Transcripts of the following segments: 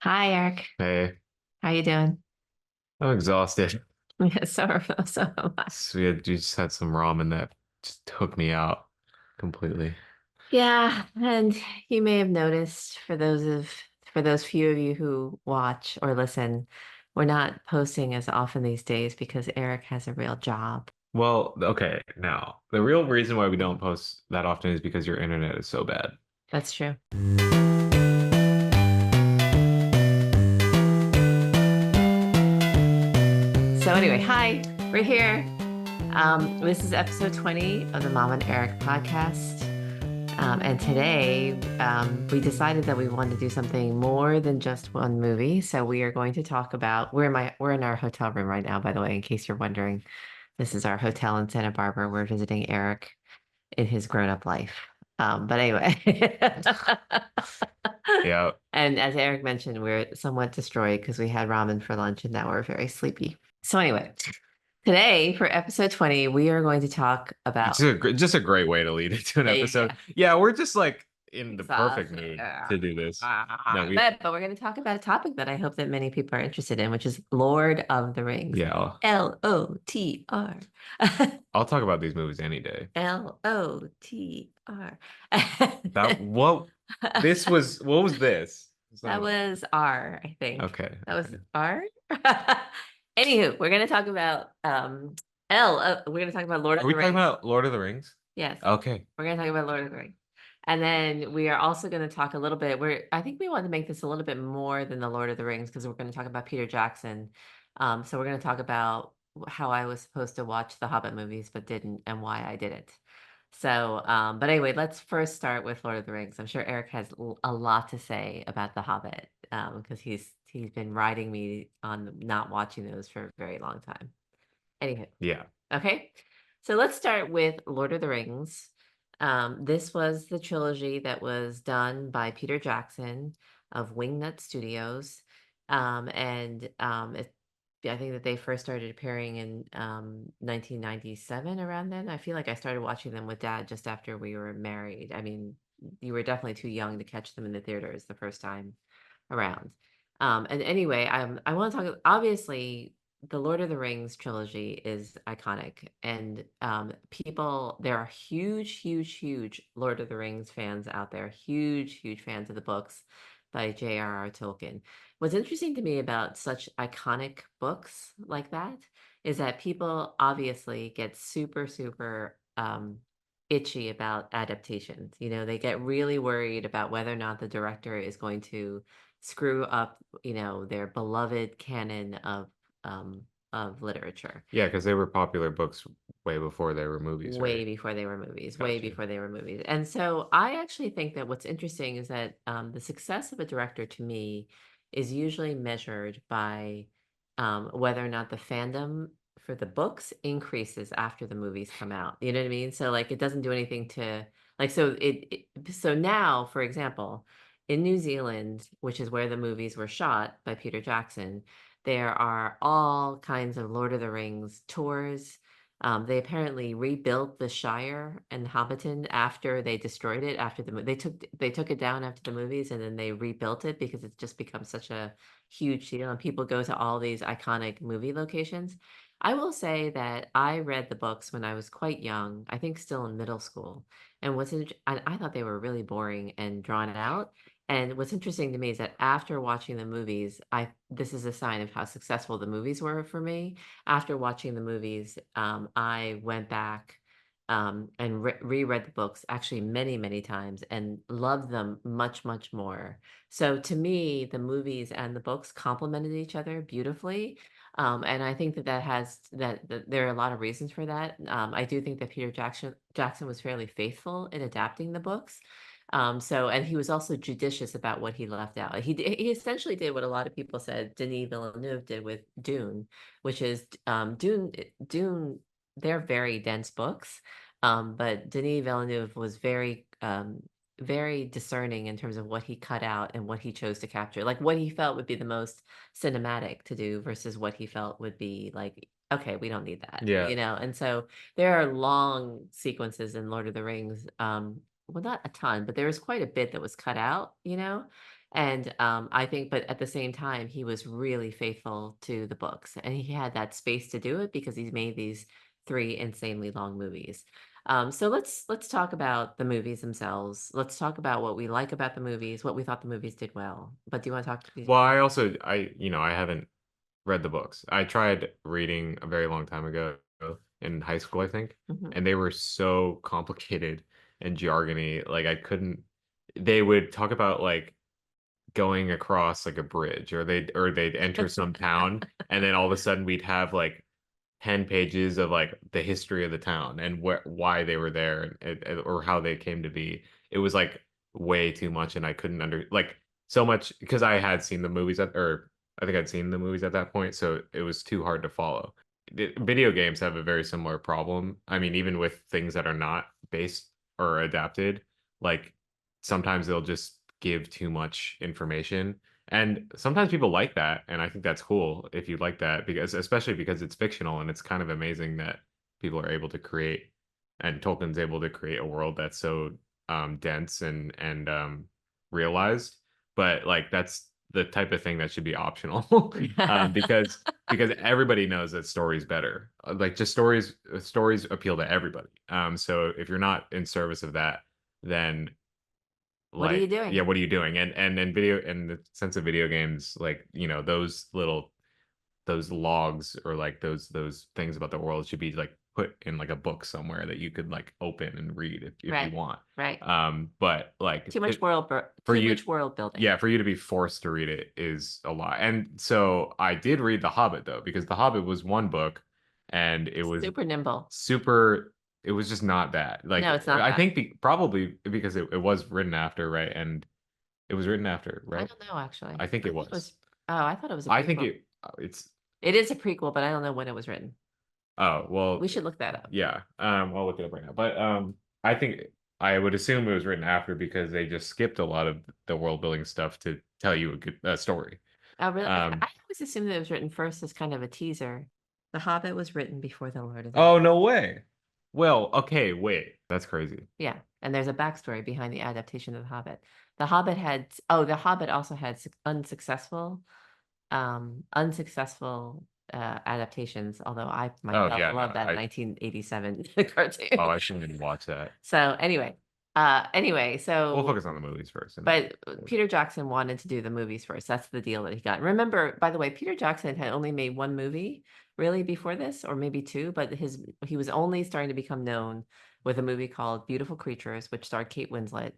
Hi, Eric. Hey, How you doing? I'm exhausted. Yeah, so am I. So we just had some ramen that just took me out completely. Yeah, and you may have noticed for those few of you who watch or listen, we're not posting as often these days because Eric has a real job. Well, okay, now the real reason why we don't post that often is because your internet is so bad. That's true. So anyway, hi, we're here. This is episode 20 of the Mom and Eric podcast. And today, we decided that we wanted to do something more than just one movie. So we are going to talk about we're in our hotel room right now, by the way, in case you're wondering. This is our hotel in Santa Barbara. We're visiting Eric in his grown-up life. But anyway. Yeah. And as Eric mentioned, we're somewhat destroyed because we had ramen for lunch and now we're very sleepy. So anyway, today for episode 20, we are going to talk It's about just a great way to lead into an episode. yeah. Yeah, we're just like in the perfect Exhausted. mood to do this. No, we But we're going to talk about a topic that I hope that many people are interested in, which is Lord of the Rings. yeah, Lotr. I'll talk about these movies any day. Lotr. That what was this? It's not That a, was R, I think. okay, That was okay. R. Anywho, we're going to talk about we're going to talk about Lord Are of we the talking Rings. about Lord of the Rings? Yes. Okay. We're going to talk about Lord of the Rings. And then we are also going to talk a little bit. I think we want to make this a little bit more than the Lord of the Rings because we're going to talk about Peter Jackson. So we're going to talk about how I was supposed to watch the Hobbit movies but didn't and why I didn't. So, but anyway, let's first start with Lord of the Rings. I'm sure Eric has a lot to say about the Hobbit because he's been riding me on not watching those for a very long time. Anywho. Yeah. Okay, so let's start with Lord of the Rings. This was the trilogy that was done by Peter Jackson of Wingnut Studios. I think that they first started appearing in 1997 around then. I feel like I started watching them with Dad just after we were married. I mean, you were definitely too young to catch them in the theaters the first time around. And anyway, I want to talk, obviously, the Lord of the Rings trilogy is iconic, and there are huge Lord of the Rings fans out there, huge fans of the books by J.R.R. Tolkien. What's interesting to me about such iconic books like that is that people obviously get super itchy about adaptations. You know, they get really worried about whether or not the director is going to screw up, their beloved canon of literature Yeah, because they were popular books way before they were movies, way right? before they were movies, way Gotcha. before they were movies. And so I actually think that what's interesting is that the success of a director to me is usually measured by whether or not the fandom for the books increases after the movies come out. You know what I mean? So like it doesn't do anything to like so now, for example, in New Zealand, which is where the movies were shot by Peter Jackson, there are all kinds of Lord of the Rings tours. They apparently rebuilt the Shire and Hobbiton after they destroyed it after they took it down after the movies and then they rebuilt it because it's just become such a huge deal and people go to all these iconic movie locations. I will say that I read the books when I was quite young, I think still in middle school. And I thought they were really boring and drawn out. And what's interesting to me is that after watching the movies, this is a sign of how successful the movies were for me. After watching the movies, I went back and reread the books actually many times and loved them much more. So to me, the movies and the books complemented each other beautifully. And I think that there are a lot of reasons for that. I do think that Peter Jackson was fairly faithful in adapting the books. And he was also judicious about what he left out. He essentially did what a lot of people said Denis Villeneuve did with Dune, which is Dune. They're very dense books, but Denis Villeneuve was very discerning in terms of what he cut out and what he chose to capture, like what he felt would be the most cinematic to do versus what he felt would be like, okay, we don't need that, Yeah. And so there are long sequences in Lord of the Rings. Well, not a ton, but there was quite a bit that was cut out. And I think, but at the same time, he was really faithful to the books, and he had that space to do it because he's made these three insanely long movies. So let's talk about the movies themselves. Let's talk about what we like about the movies, what we thought the movies did well. But do you want to talk? Well, I also I haven't read the books. I tried reading a very long time ago in high school, I think, Mhm. and they were so complicated and jargony. Like I couldn't. They would talk about like going across like a bridge, or they'd enter some town, and then all of a sudden we'd have like 10 pages of like the history of the town and why they were there, or how they came to be. It was like way too much, and I couldn't like so much because I had seen the movies or I think I'd seen the movies at that point, so it was too hard to follow. Video games have a very similar problem. I mean, even with things that are not based or adapted, like sometimes they'll just give too much information, and sometimes people like that, and I think that's cool if you like that, because especially because it's fictional, and it's kind of amazing that people are able to create, and Tolkien's able to create a world that's so dense and realized. But like that's the type of thing that should be optional, because everybody knows that story's better. Like just stories appeal to everybody. So if you're not in service of that, then What are you like yeah, doing? what are you doing? And video, in the sense of video games, like those logs, or like those things about the world should be like put in like a book somewhere that you could like open and read if you Right, want. right. But like for Too you, much world building. yeah, for you to be forced to read it is a lot. And so I did read The Hobbit though, because The Hobbit was one book, and it was Super nimble. super. It was just not that. No, Like it's not I that. think probably because it was written after, right? And it was written after, I right? don't know actually. I think I it thought it was. was. Oh, I thought it was a I think prequel. it's It is a prequel, but I don't know when it was written. oh well, We should look that up. yeah. I'll look it up right now. But I think I would assume it was written after, because they just skipped a lot of the world building stuff to tell you a good story. Oh, really? Um I always assumed that it was written first as kind of a teaser. The Hobbit was written before The Lord of the Rings. oh, no way. Well, okay, wait. That's crazy. Yeah, and there's a backstory behind the adaptation of The Hobbit. The Hobbit also had unsuccessful adaptations, although I Oh myself yeah, no. love that I 1987 oh, cartoon. I shouldn't even watch that. So anyway, We'll so focus on the movies first, and but Peter Jackson wanted to do the movies first. That's the deal that he got. Remember, by the way, Peter Jackson had only made one movie really before this, or maybe two, but he was only starting to become known with a movie called Beautiful Creatures, which starred Kate Winslet,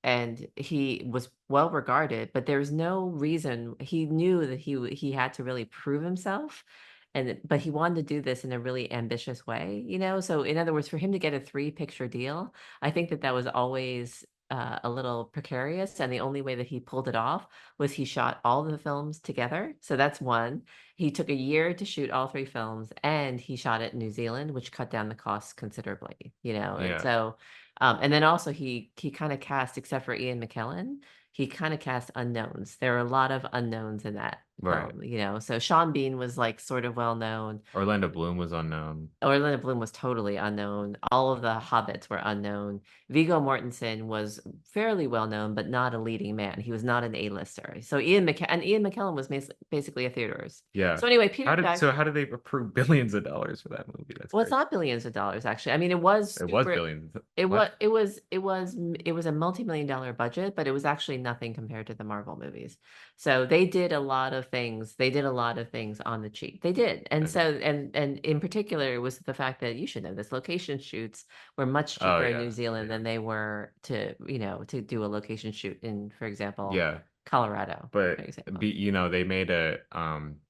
and he was well regarded, but there's no reason he knew that he had to really prove himself. But he wanted to do this in a really ambitious way, you know? So in other words, for him to get a three picture deal, I think that was always a little precarious. And the only way that he pulled it off was he shot all the films together. So that's one. He took a year to shoot all three films, and he shot it in New Zealand, which cut down the costs considerably, you know. And yeah, so, and then also he kind of cast, except for Ian McKellen, he kind of cast unknowns. There are a lot of unknowns in that right. film, you know. So Sean Bean was like sort of well known. Orlando Bloom was unknown. Orlando Bloom was totally unknown. All of the hobbits were unknown. Viggo Mortensen was fairly well known, but not a leading man. He was not an A-lister. So Ian McKellen was basically a theaterist. Yeah. So anyway, Peter Jackson. How did they approve billions of dollars for that movie? That's Well, it's crazy. not billions of dollars, actually. I mean, it was It was super. billions. It was What? it was a multi-million dollar budget, but it was actually nothing compared to the Marvel movies. So they did a lot of things. They did a lot of things on the cheap. They did. And And so and in particular it was the fact that you should know this location shoots were much oh cheaper in New yeah, Zealand yeah, than they were to, you know, to do a location shoot in, for example, yeah. Colorado, for But example. they made a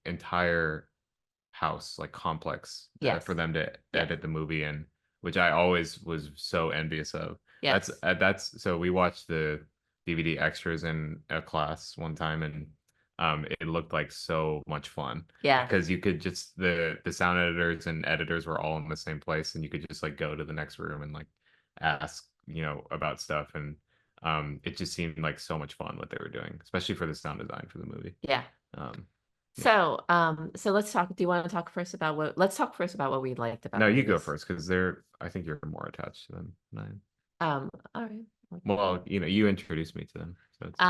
entire house like complex for Yes. them to Yes. edit the movie in, which I always was so envious of. Yes. That's so we watched the DVD extras in a class one time, and it looked like so much fun Yeah. because you could just the sound editors and editors were all in the same place, and you could just like go to the next room and like ask about stuff, and it just seemed like so much fun what they were doing, especially for the sound design for the movie. Yeah. um yeah. So let's talk. Do you want to talk first about let's talk first about what we liked about No, the you go movies. first because I think you're more attached to them than I am. All right. Well, you introduced me to them, so it's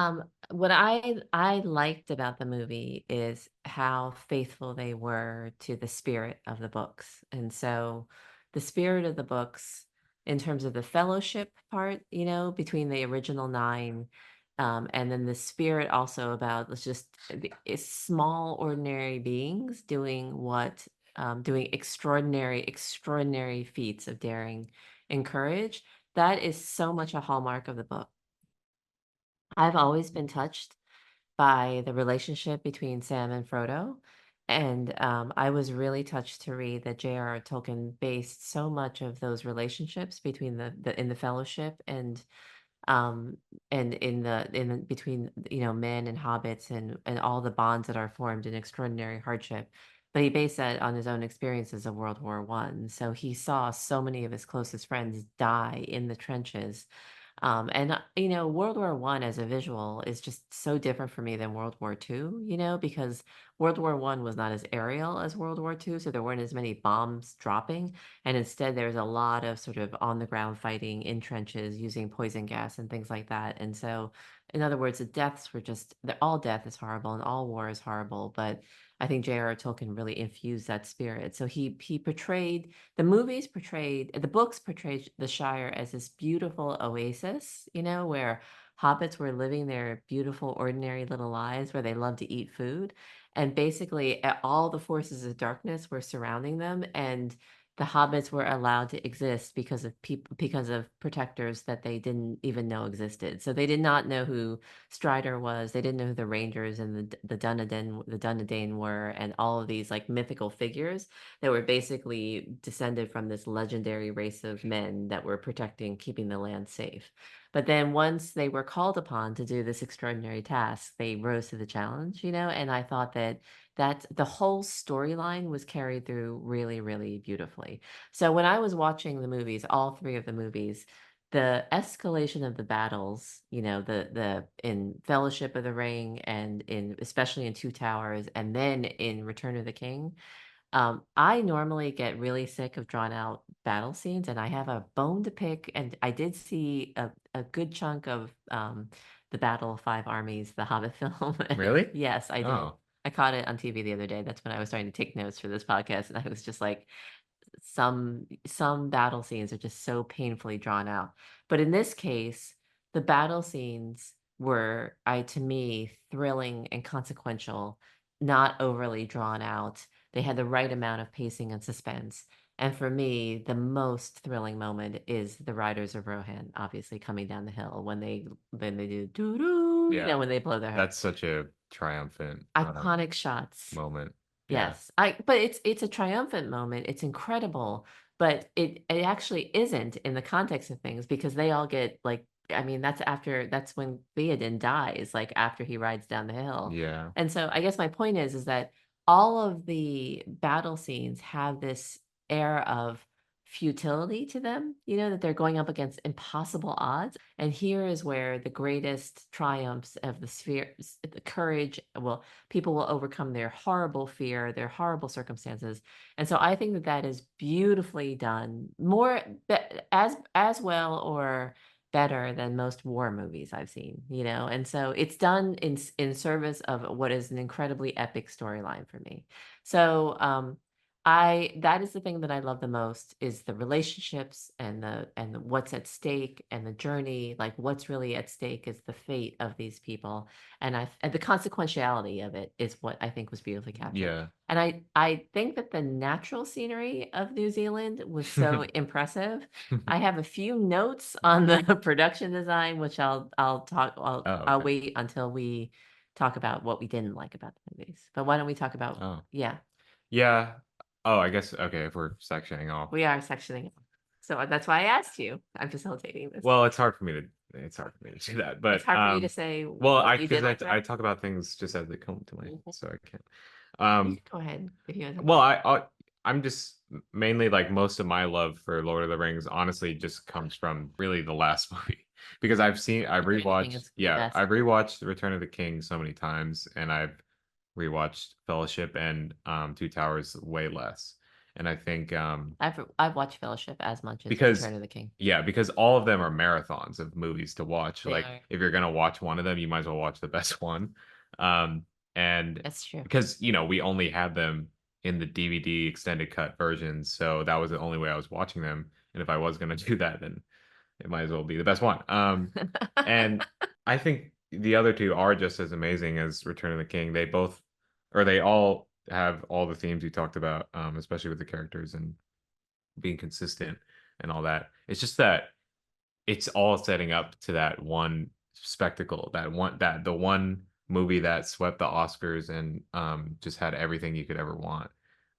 What I liked about the movie is how faithful they were to the spirit of the books. And so the spirit of the books in terms of the fellowship part, between the original nine, and then the spirit also about let's just it's small ordinary beings doing extraordinary feats of daring and courage. That is so much a hallmark of the book. I've always been touched by the relationship between Sam and Frodo. And I was really touched to read that J.R.R. Tolkien based so much of those relationships between the in the Fellowship um and in the between men and hobbits and all the bonds that are formed in extraordinary hardship. But he based that on his own experiences of World War One. So he saw so many of his closest friends die in the trenches, and World War One as a visual is just so different for me than World War Two, because World War One was not as aerial as World War Two, so there weren't as many bombs dropping, and instead there's a lot of sort of on the ground fighting in trenches using poison gas and things like that. And so, in other words, the deaths were all death is horrible and all war is horrible, but I think J.R.R. Tolkien really infused that spirit. So he portrayed the books portrayed the Shire as this beautiful oasis, where hobbits were living their beautiful, ordinary little lives where they love to eat food. And basically, all the forces of darkness were surrounding them, and the hobbits were allowed to exist because of protectors that they didn't even know existed. So they did not know who Strider was. They didn't know who the Rangers and the Dunedain were, and all of these like mythical figures that were basically descended from this legendary race of men that were protecting, keeping the land safe. But then once they were called upon to do this extraordinary task, they rose to the challenge, and I thought that the whole storyline was carried through really, really beautifully. So when I was watching the movies, all three of the movies, the escalation of the battles, the in Fellowship of the Ring and in especially in Two Towers and then in Return of the King, I normally get really sick of drawn out battle scenes, and I have a bone to pick. And I did see a good chunk of the Battle of Five Armies, the Hobbit film. really. Yes, I did. Oh, I caught it on TV the other day. That's when I was starting to take notes for this podcast, and I was just like, some battle scenes are just so painfully drawn out. But in this case, the battle scenes were, to me, thrilling and consequential, not overly drawn out. They had the right amount of pacing and suspense. And for me, the most thrilling moment is the Riders of Rohan, obviously coming down the hill when they do doo doo, yeah. when they blow their That's such a triumphant iconic shots. moment. Yeah. Yes. But it's a triumphant moment. It's incredible, but it actually isn't in the context of things because they all get like I mean that's when Theoden dies, like after he rides down the hill. Yeah. And so I guess my point is that all of the battle scenes have this air of futility to them, that they're going up against impossible odds. And here is where the greatest triumphs of the sphere, the courage, well, people will overcome their horrible fear, their horrible circumstances. And so I think that that is beautifully done, as well or better than most war movies I've seen, And so it's done in service of what is an incredibly epic storyline for me. So I that is the thing that I love the most is the relationships and what's at stake and the journey. Like what's really at stake is the fate of these people, and the consequentiality of it is what I think was beautifully captured. Yeah. And I think that the natural scenery of New Zealand was so impressive. I have a few notes on the production design, which I'll talk Oh, I'll okay. wait until we talk about what we didn't like about the movies. But why don't we talk about Oh. yeah. Yeah. Oh, I guess okay, if we're sectioning off. We are sectioning it. So that's why I asked you. I'm facilitating this. Well, it's hard for me to do that. It's But hard for you to say well, what I you because did I, like about I talk about things just as they come to mind, it. so I can't. You Um can go ahead if you have. well, I'm just mainly like most of my love for Lord of the Rings honestly just comes from really the last movie because I've Return of the King rewatched is the yeah, best. I've rewatched Return of the King so many times and I've rewatched Fellowship and Two Towers way less. And I think I've watched Fellowship as much as because Return of the King. yeah, because all of them are marathons of movies to watch. They Like are. if you're gonna watch one of them, you might as well watch the best one. Um, and That's true. because we only had them in the DVD extended cut versions, so that was the only way I was watching them. And if I was gonna do that, then it might as well be the best one. And I think the other two are just as amazing as Return of the King. They both, or they all have all the themes you talked about, especially with the characters and being consistent and all that. It's just that it's all setting up to that one spectacle, that the one movie that swept the Oscars and just had everything you could ever want.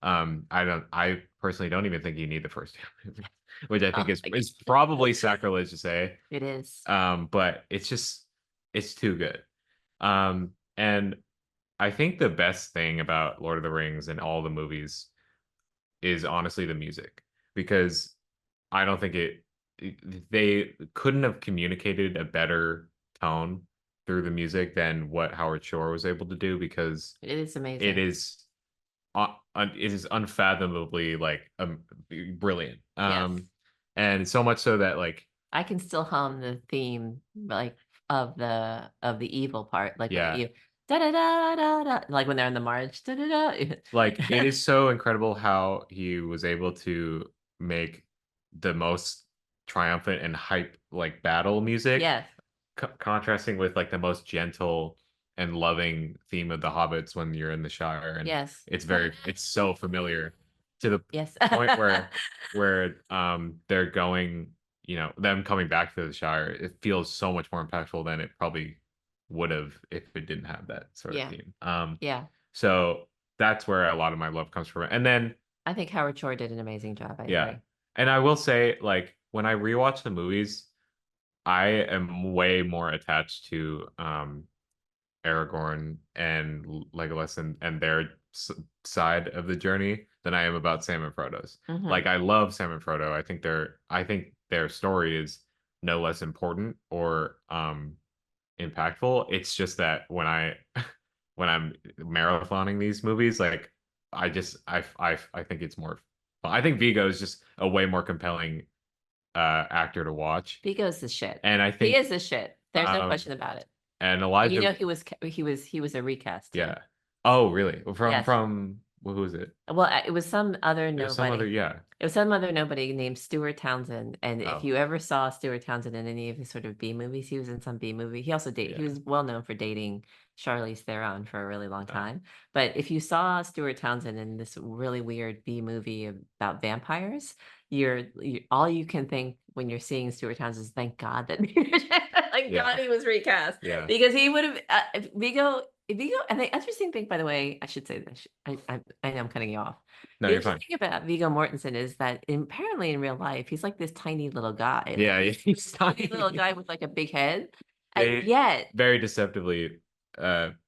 I personally don't even think you need the first two movies, which I think Oh, is probably sacrilege to say. it is. But it's too good. And I think the best thing about Lord of the Rings and all the movies is honestly the music because I don't think they couldn't have communicated a better tone through the music than what Howard Shore was able to do because It is it amazing. is it is unfathomably like brilliant. Yes. And so much so that like I can still hum the theme like of the evil part, like when yeah, you da da da da da, like when they're in the march, da da like it da. is so incredible how he was able to make the most triumphant and hype like battle music Yes, contrasting with like the most gentle and loving theme of the hobbits when you're in the Shire, and yes, it's so familiar to the yes. point where they're going, them coming back to the Shire, it feels so much more impactful than it probably would have if it didn't have that sort of Yeah, theme. yeah. So that's where a lot of my love comes from. And then I think Howard Shore did an amazing job. I yeah, agree. and I will say like when I rewatch the movies, I am way more attached to Aragorn and Legolas and their side of the journey than I am about Sam and Frodo's. Hmm. Like I love Sam and Frodo. I think their story is no less important or impactful. It's just that when when I'm marathoning these movies, like I think it's more. I think Vigo is just a way more compelling actor to watch, Vigo's the shit. and I He think is the shit. There's no um question about it. and And you Elijah know he was a recast too. yeah. Oh, really? Yes. From who is it? Well, it was some other It was some other nobody. yeah. It was some other nobody named Stuart Townsend. And if Oh, you ever saw Stuart Townsend in any of his sort of B movies, he was in some B movie. He yeah. was well known for dating Charlize Theron for a really long Oh, time. But if you saw Stuart Townsend in this really weird B movie about vampires, all you can think when you're seeing Stuart Townsend is thank God that thank yeah. God he was recast Yeah. because he would have Vigo, and the interesting thing, by the way, I should say this. I know I'm cutting you off. No, The you're interesting fine. thing about Viggo Mortensen is that apparently in real life, he's like this tiny little guy, like Yeah, he's tiny little tiny. guy with like a big head. And They yet, very deceptively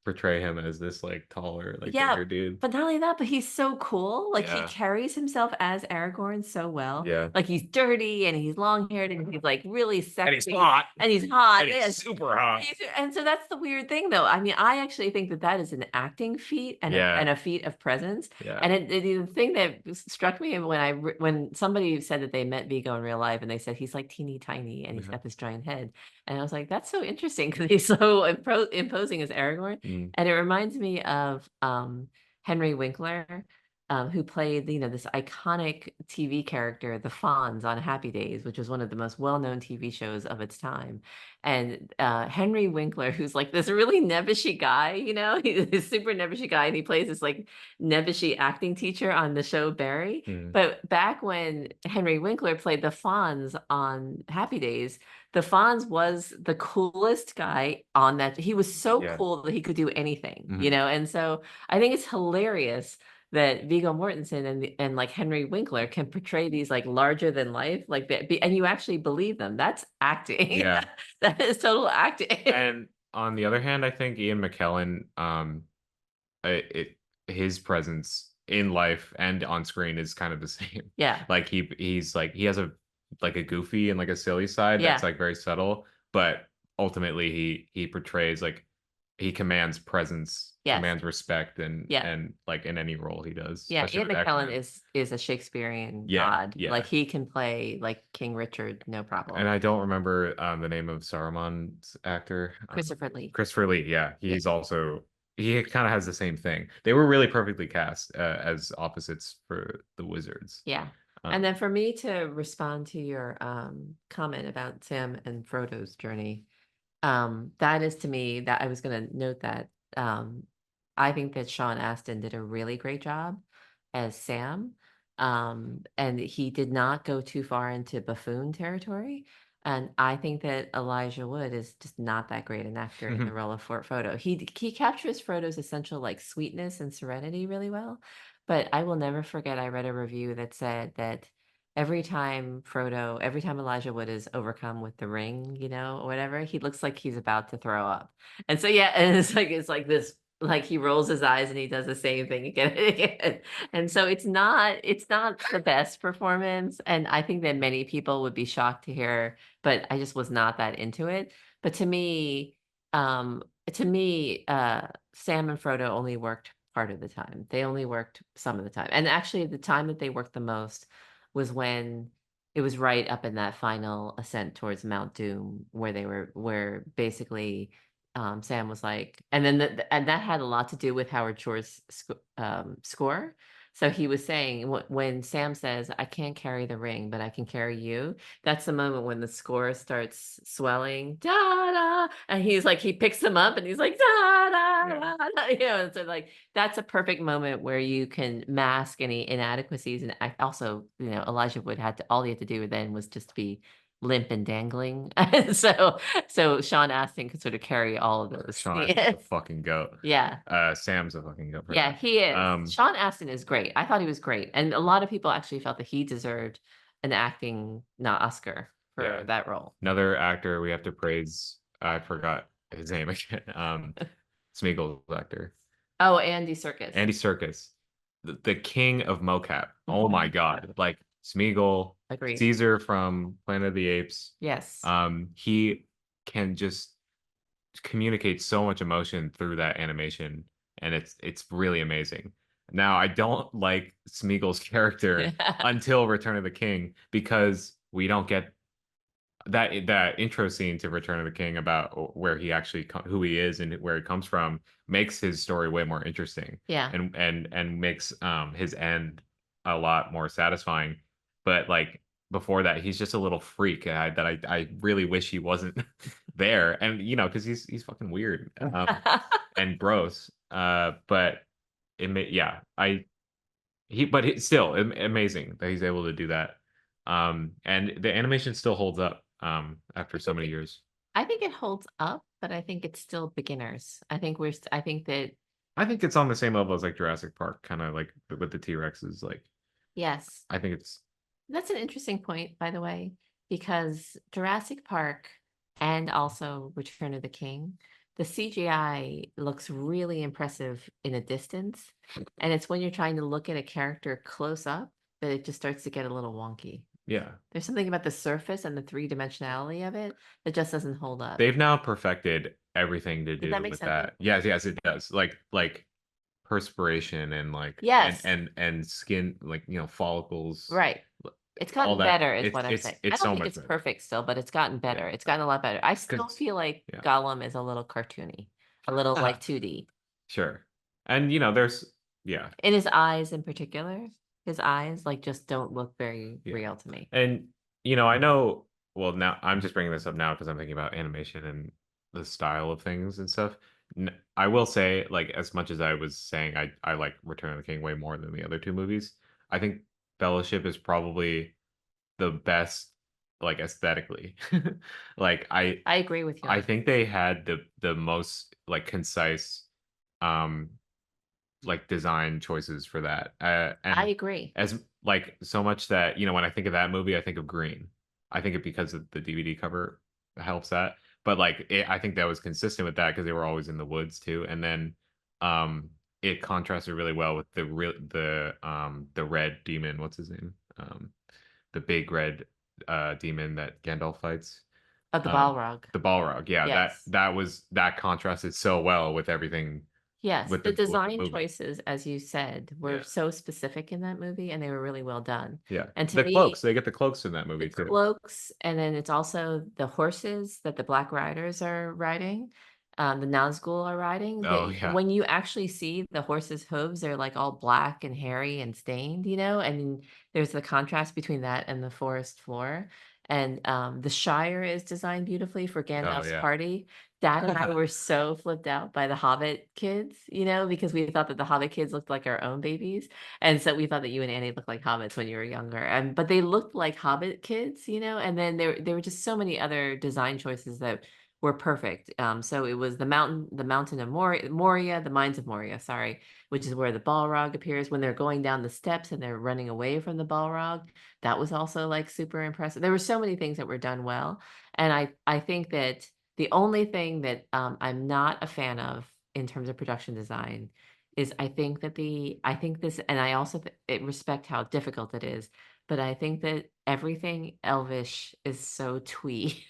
portray him as this like taller, like yeah, bigger dude. but not only that, but he's so cool. Like he Yeah. carries himself as Aragorn so well. Yeah. Like he's dirty and he's long haired and he's like really And he's sexy hot. and he's hot. And he's Yes. super hot. And so that's the weird thing, though. I mean, I actually think that that is an acting feat and Yeah. a feat of presence. Yeah. And the thing that struck me when when somebody said that they met Vigo in real life and they said he's like teeny tiny and he's Yeah. got this giant head, and I was like, that's so interesting because he's so imposing as Aragorn. Mm. And it reminds me of Henry Winkler, who played, this iconic TV character, the Fonz on Happy Days, which was one of the most well-known TV shows of its time. And Henry Winkler, who's like this really nebbishy guy, he's a super nebbishy guy, and he plays this like nebbishy acting teacher on the show Barry. Mm. But back when Henry Winkler played the Fonz on Happy Days, the Fonz was the coolest guy on that. He was so Yeah. cool that he could do anything, Mhm. And so I think it's hilarious that Viggo Mortensen and like Henry Winkler can portray these like larger than life, like that, and you actually believe them. That's acting. Yeah. That is total acting. And on the other hand, I think Ian McKellen, his presence in life and on screen is kind of the same. Yeah, Like he's like he has a like a goofy and like a silly side that's yeah, like very subtle, but ultimately he portrays like he commands presence, Yes. commands respect, Yeah. and like in any role he does, Yeah, especially Ian with McKellen X-Men. is a Shakespearean Yeah, god. Like yeah. he can play like King Richard, no And problem. I don't remember the name of Saruman's actor. Christopher Lee. Christopher Lee. Yeah, Yeah. he's also he kind of has the same thing. They were really perfectly cast as opposites for the Wizards. Yeah. And then Um, for me to respond to your comment about Sam and Frodo's journey, that is to me that I was going to note that um, I think that Sean Astin did a really great job as Sam. And he did not go too far into buffoon territory. And I think that Elijah Wood is just not that great an actor in the role of Frodo. He captures Frodo's essential like sweetness and serenity really well. But I will never forget I read a review that said that every time Elijah Wood is overcome with the ring, or whatever, he looks like he's about to throw up. And so yeah, and it's like this, like he rolls his eyes and he does the same thing again and again. And so it's not the best performance. And I think that many people would be shocked to hear, but I just was not that into it. But um, Sam and Frodo only worked part of the time. They only worked some of the time. And actually the time that they worked the most was when it was right up in that final ascent towards Mount Doom where basically Sam was like, and then and that had a lot to do with Howard Shore's score. So he was saying when Sam says, "I can't carry the ring, but I can carry you," that's the moment when the score starts swelling, da da, and he's like, he picks them up and he's like, da yeah, da da, and so like that's a perfect moment where you can mask any inadequacies. And also, Elijah Wood all he had to do then was just be limp and dangling. And so Sean Astin could sort of carry all of those. Sean Astin's Yeah. a fucking goat. Yeah. Sam's a fucking goat for Yeah, that. he is. Um, Sean Astin is great. I thought he was great. And a lot of people actually felt that he deserved an acting not Oscar for yeah. that role. Another actor we have to praise. I forgot his name again. Smeagol's actor. Oh, Andy Serkis. Andy Serkis, the king of mocap. Oh my God. Like Smeagol, Agreed. Caesar from Planet of the Apes. Yes. He can just communicate so much emotion through that animation, and it's really amazing. Now, I don't like Smeagol's character until Return of the King because we don't get that intro scene to Return of the King about where he actually who he is and where he comes from makes his story way more interesting Yeah. and makes his end a lot more satisfying. But like before that, he's just a little freak that I really wish he wasn't there. And because he's fucking weird and gross. But yeah, but it's still amazing that he's able to do that. And the animation still holds up after I so think many it, years. I think it holds up, but I think it's still beginners. I think that, I think it's on the same level as like Jurassic Park, kind of like with the T-Rexes. Like yes, I think it's that's an interesting point, by the way, because Jurassic Park and also Return of the King, the CGI looks really impressive in a distance. And it's when you're trying to look at a character close up that it just starts to get a little wonky. yeah. There's something about the surface and the three-dimensionality of it that just doesn't hold up. They've now perfected everything to Does that do make with sense? that. Yes, yes, it does. Like perspiration and like Yes, and skin, like follicles, right. It's all gotten that. better, is It's what I'm it's saying. I it's don't so think much it's better. perfect still, but it's gotten Yeah, better. It's gotten a lot better. I still because feel like yeah. Gollum is a little cartoony, a little like 2D. Sure. And there's yeah, In his eyes in particular, his eyes like just don't look very yeah. real to me. And I know, well, now I'm just bringing this up now because I'm thinking about animation and the style of things and stuff. I will say, like, as much as I was saying I like Return of the King way more than the other two movies, I think Fellowship is probably the best, like, aesthetically. Like I agree with you I on that. think they had the most like concise um like design choices for that. I And agree. as like so much that, when I think of that movie, I think of green. I think it because of the DVD cover helps that. But like I think that was consistent with that because they were always in the woods too. And then it contrasted really well with the red demon, what's his name? The big red demon that Gandalf fights. Of the Balrog. The Balrog. Yeah, Yes. that contrasted so well with everything Yes, the with the design movie. choices, as you said, were Yeah. so specific in that movie and they were really well done. Yeah. And to The cloaks, me, they get the cloaks in that the movie too. cloaks, and then it's also the horses that the Black Riders are riding, the Nazgul are riding. Oh They, yeah. when you actually see the horses' hooves, they're like all black and hairy and stained, you know, and there's the contrast between that and the forest floor. And the Shire is designed beautifully for Oh Gandalf's yeah. party. Dad and I were so flipped out by the Hobbit kids, you know, because we thought that the Hobbit kids looked like our own babies. And so we thought that you and Annie looked like hobbits when you were younger. And but they looked like hobbit kids, you know, and then there were just so many other design choices that were perfect. So it was the mountain of Moria, the mines of Moria, sorry, which is where the Balrog appears when they're going down the steps and they're running away from the Balrog. That was also like super impressive. There were so many things that were done well. And I think that the only thing that I'm not a fan of in terms of production design is I think this, and I also respect how difficult it is, but I think that everything Elvish is so twee.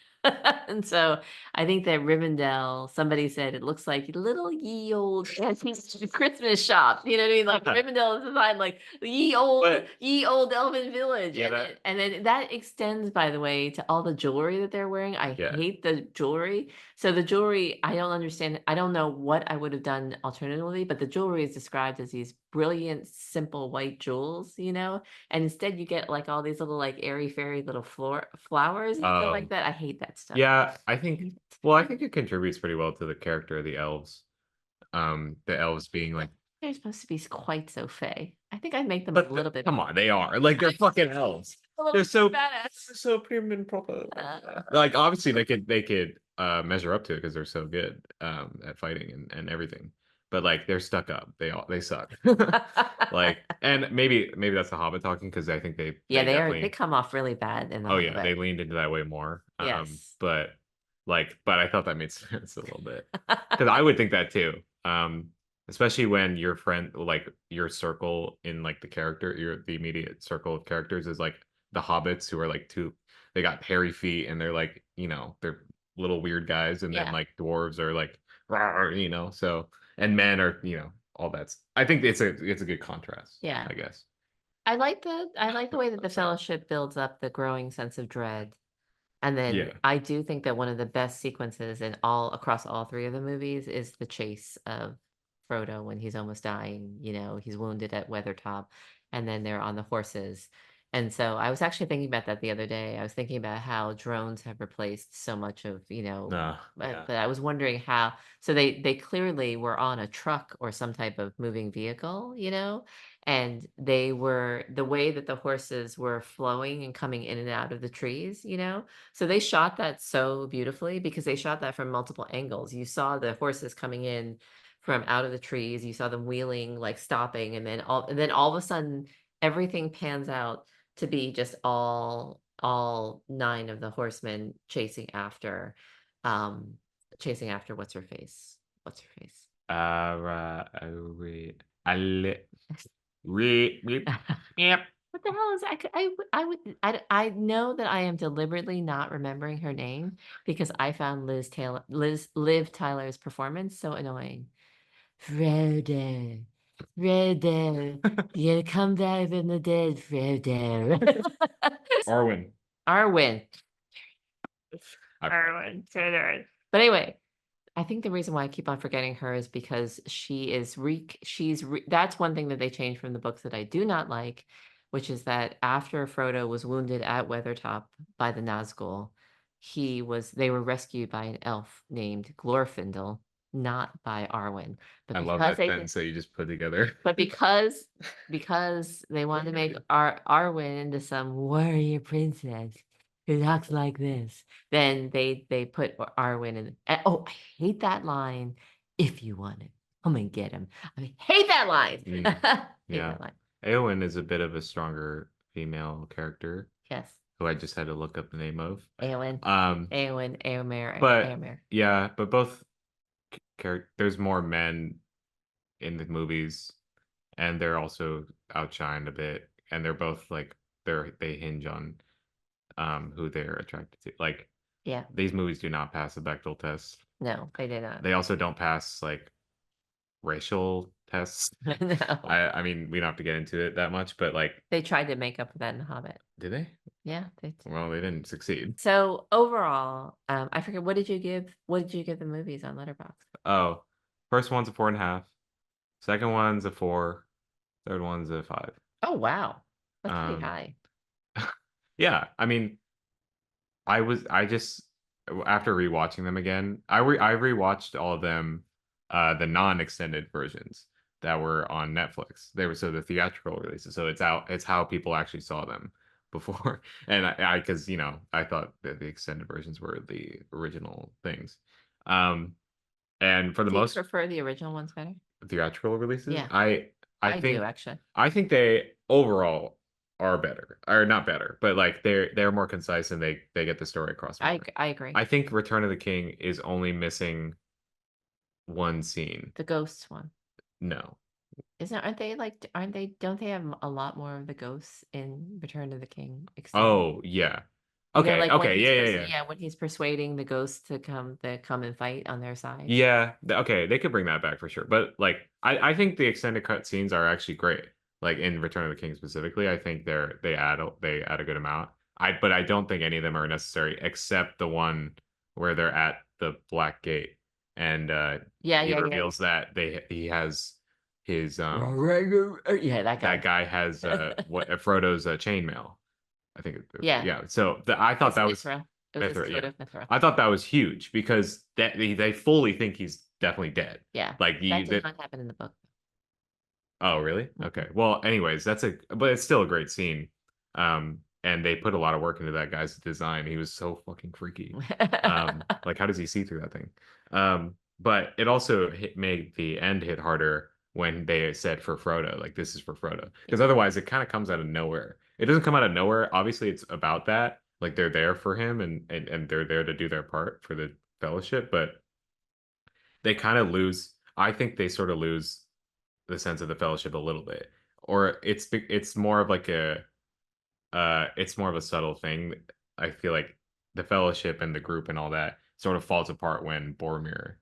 And so I think that Rivendell, somebody said it looks like little ye old Christmas shop. You know what I mean? Like Rivendell is designed like But ye old elven village. yeah, And then that extends, by the way, to all the jewelry that they're wearing. I yeah. hate the jewelry. So the jewelry, I don't understand. I don't know what I would have done alternatively, but the jewelry is described as these brilliant, simple white jewels, you know? And instead you get like all these little like airy fairy little flowers and stuff like Um, that. I hate that stuff. yeah, I I think hate it. well, I think it contributes pretty well to the character of the elves. The elves being like, They're supposed to be quite so fey. I think I'd make them a but little bit come on, they are like they're fucking elves. a little They're bit more so badass. so prim and proper. Uh, Like obviously they could measure up to it because they're so good at fighting and everything. But like they're stuck up. They suck. Like and maybe that's the Hobbit talking because I think yeah, they they definitely come off really bad in The oh yeah they Hobbit. leaned into that way more. Yes. But but I thought that made sense a little bit because I would think that too. Especially when your friend like your circle in like the character the immediate circle of characters is like the hobbits who are like they got hairy feet and they're like they're little weird guys and then Yeah. like dwarves are like "Rawr," so and men are all that's I think it's a good contrast Yeah. I guess I like the way that the fellowship builds up the growing sense of dread. And then yeah I do think that one of the best sequences in all across all three of the movies is the chase of Frodo when he's almost dying. You know, he's wounded at Weathertop, and then they're on the horses. And so I was actually thinking about that the other day. I was thinking about how drones have replaced so much of, yeah but I was wondering how, so they clearly were on a truck or some type of moving vehicle, you know, and they were the way that the horses were flowing and coming in and out of the trees, you know, so they shot that so beautifully because they shot that from multiple angles. You saw the horses coming in from out of the trees, you saw them wheeling, like stopping, and then all of a sudden everything pans out to be just all nine of the horsemen chasing after what's her face? What's her face? re, alle, yep What the hell is that? I would I know that I am deliberately not remembering her name because I found Liv Tyler's performance so annoying. Frodo, Frodo, you come back from the dead, Frodo. Arwen Arwen, I Arwen, Frodo. But anyway, I think the reason why I keep on forgetting her is because that's one thing that they changed from the books that I do not like, which is that after Frodo was wounded at Weathertop by the Nazgul, they were rescued by an elf named Glorfindel, not by Arwen. But I love because that they did, sentence that you just put together. but because they wanted to make Arwen into some warrior princess who talks like this, then they put Arwen in. Oh, I hate that line. If you want it, come and get him. I hate that line. Mm, Hate yeah. that line. Eowyn is a bit of a stronger female character Yes. who I just had to look up the name of. Eowyn, Um, Eowyn, Eomer, but Eomer. yeah, but both there's more men in the movies and they're also outshined a bit and they're both like they hinge on who they're attracted to. Like Yeah. These movies do not pass the Bechdel test. No, they did not. They also don't pass like racial tests. No. I mean, we don't have to get into it that much, but like, They tried to make up for that in The Hobbit. did they? Yeah, they Well, they didn't succeed. so overall, I forget what did you give the movies on Letterboxd? Oh, first one's a 4.5. Second one's a 4. Third one's a 5. Oh wow. That's pretty Um, high. yeah, I mean, I just after rewatching them again, I rewatched all of them, the non-extended versions that were on Netflix. They were so the theatrical releases. So it's how people actually saw them before. And I because I thought that the extended versions were the original things. Um, and for the Do you most prefer the original ones better? theatrical releases, Yeah, I I do think actually. I think they overall are better, or not better, but like they're more concise and they get the story across more. I agree. I think Return of the King is only missing one scene. The ghosts one. No. Aren't they like, don't they have a lot more of the ghosts in Return of the King extended? Oh, yeah. You know, Okay, like when okay, yeah, yeah, yeah. when he's persuading the ghosts to come and fight on their side. Yeah, okay, they could bring that back for sure. But like I think the extended cut scenes are actually great. Like in Return of the King specifically, I think they add a good amount. But I don't think any of them are necessary except the one where they're at the Black Gate and Yeah, he yeah, yeah. reveals that he has his Yeah, that that guy. guy has what Frodo's chainmail. I think Yeah, yeah. So I thought it's that was Mithra. It was his Mithra, code yeah. of Mithra. I thought that was huge because they fully think he's definitely dead. Yeah, Like that you did that not happen in the book. oh really? Mm-mm. Okay. Well, anyways, but it's still a great scene. And they put a lot of work into that guy's design. He was so fucking freaky. Like how does he see through that thing? But it also made the end hit harder when they said for Frodo, like this is for Frodo. Because otherwise it kind of comes out of nowhere. It doesn't come out of nowhere. Obviously, it's about that. Like they're there for him and they're there to do their part for the fellowship, but they kind of lose. I think they sort of lose the sense of the fellowship a little bit. Or it's more of like a it's more of a subtle thing. I feel like the fellowship and the group and all that sort of falls apart when Boromir,